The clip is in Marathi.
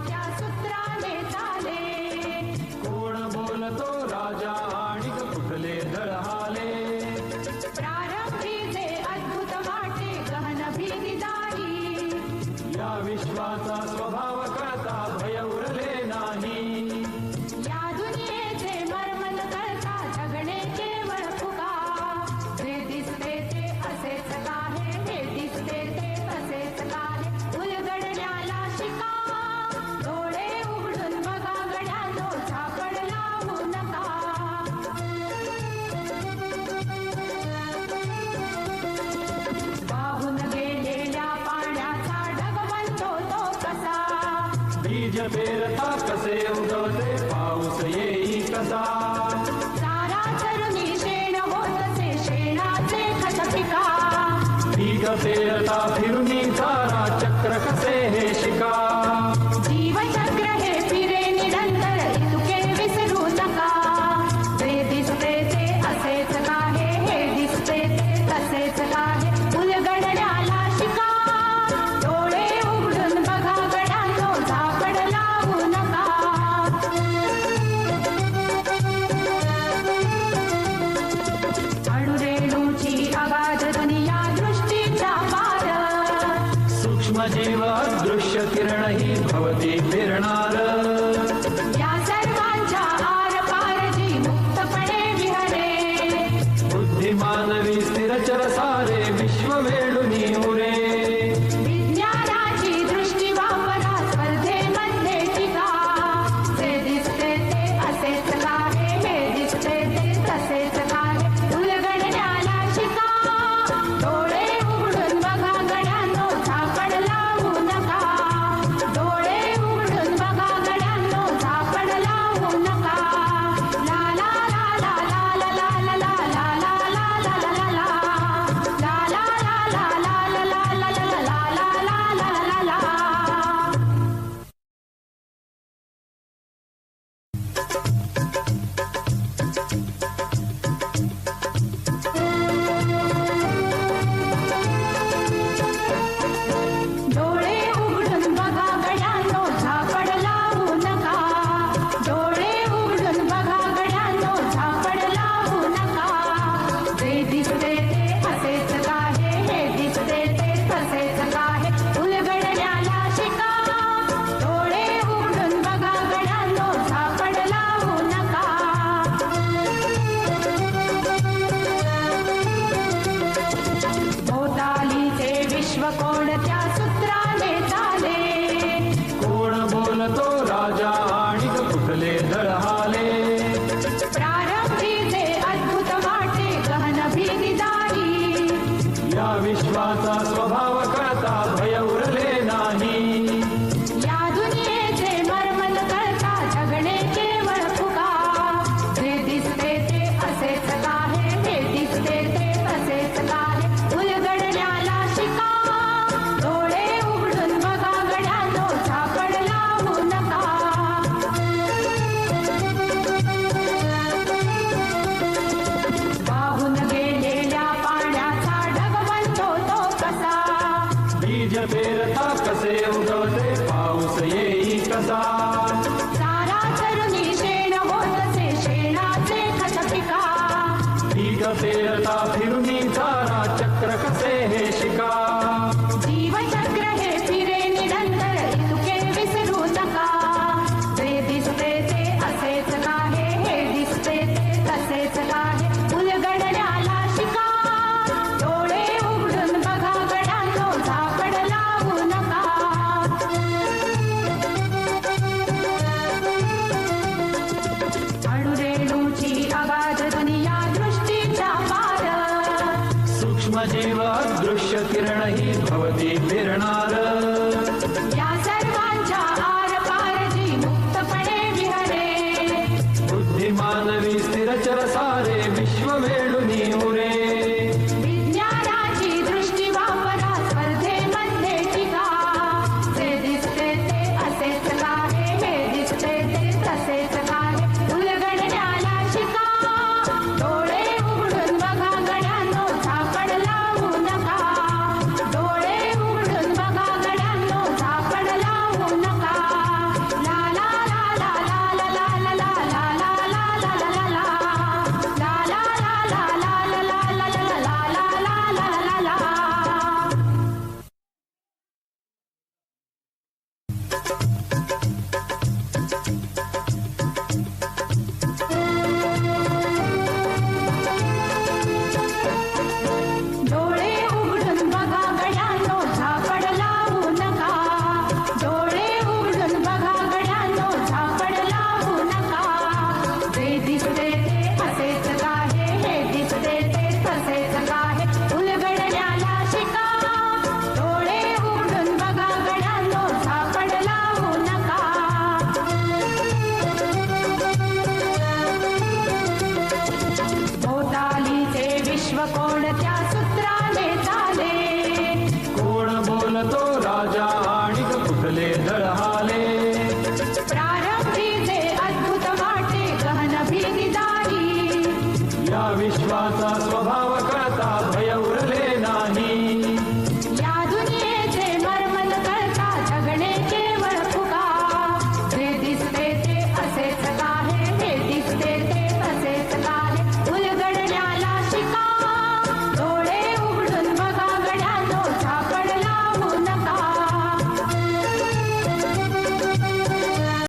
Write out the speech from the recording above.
विश्वाच्या सूत्राने चाले. कोण बोलतो राजा आणि कुठले दळहाले. प्रारंभी जे अद्भुत वाटे गहन भीती दारी. या विश्वाचा स्वभाव कळता भय उरले नाही. या दुनियेचे मर्म न कळता जगणे केवळ फुगा. जे दिसते ते असेच काहे, हे दिसते ते तसेच काहे. उलगडण्याला शिका, डोळे उघडून बघा गड्यांनो, झापड लावू नका. वाहून गेलेल्या पाण्याचा ढग बनतो तो कसा. बीज पेरता कसे उगवते पाऊस येई कसा. चारा चरुणी शेण होतसे शेणाचे खत पिका. बीज पेरता फिरुनी चारा चक्र कसे हे शिका. जीवचक्र हे फिरे निरंतर, इतके विसरू नका. जे दिसते ते असेच काहे, हे दिसते ते तसेच काहे. उलगडण्याला शिका, डोळे उघडून बघा गड्यांनो, झापड लावू नका. अणुरेणूची अगाध दुनिया दृष्टीच्या पार. सूक्ष्म जीव दृश्य किरण ही भवती फिरणार. या सर्वांच्या आर पार जी मुक्तपणे विहरे. बुद्धिमानवी स्थिरचर सारे विश्व वेळुनी उरे. विज्ञानाची दृष्टी वापरा, स्पर्धेमध्ये टिका. जे दिसते ते असेच काहे, हे दिसते ते तसेच काहे. उलगडण्याला शिका, डोळे उघडून बघा गड्यांनो, झापड लावू नका. डोळे उघडून बघा गड्यांनो, झापड लावू नका. ला ला ला ला ला ला ला ला ला ला ला ला ला ला ला. ला ला ला ला ला ला ला ला ला ला ला ला ला ला. डोळे उघडून बघा गड्यांनो, झापड लावू नका. डोळे उघडून बघा गड्यांनो, झापड लावू नका. जे दिसते ते असेच काहे, हे दिसते ते तसेच काहे. उलगडण्याला शिका, डोळे उघडून बघा गड्यांनो, झापड लावू नका. भोवतालीचे विश्व कोणत्या सूत्राने चाले. कोण बोलतो राजा आणि कुठले दळहाले. प्रारंभी जे अद्भुत वाटे गहन भीती दारी. या विश्वाचा स्वभाव कळता भय उरले नाही. या दुनियेचे मर्म न कळता जगणे केवळ फुगा. जे दिसते ते असेच काहे, हे दिसते ते तसेच काहे. उलगडण्याला शिका, डोळे उघडून बघा गड्यांनो, झापड लावू नका. वाहून गेलेल्या पाण्याचा ढग बनतो तो कसा. बीज पेरता कसे उगवते पाऊस येई कसा. चारा चरुणी शेण होतसे शेणाचे खत पिका. बीज पेरता फिरुनी चारा चक्र कसे हे शिका. जीवचक्र हे फिरे निरंतर, इतके विसरू नका. जे दिसते ते असेच काहे, हे दिसते ते तसेच काहे. उलगडण्याला शिका, डोळे उघडून बघा गड्यांनो, झापड लावू नका. अणुरेणूची अगाध दुनिया दृष्टीच्या पार. सूक्ष्म जीव दृश्य किरण ही भवती फिरणार. या सर्वांच्या आर पार जी मुक्तपणे विहरे. बुद्धिमानवी स्थिरचर सारे विश्व वेळुनी उरे. विज्ञानाची दृष्टी वापरा, स्पर्धेमध्ये टिका. जे दिसते ते असेच काहे, हे दिसते ते तसेच काहे. उलगडण्याला शिका, डोळे उघडून बघा गड्यांनो, झापड लावू नका. डोळे उघडून बघा गड्यांनो, झापड लावू नका. कोणत्या सूत्राने चाले कोण बोलतो राजा आणि कुठले दळहाले प्रारंभी जे अद्भुत वाटे गहन भीती दाही या विश्वाचा स्वभाव कळता भय उरले नाही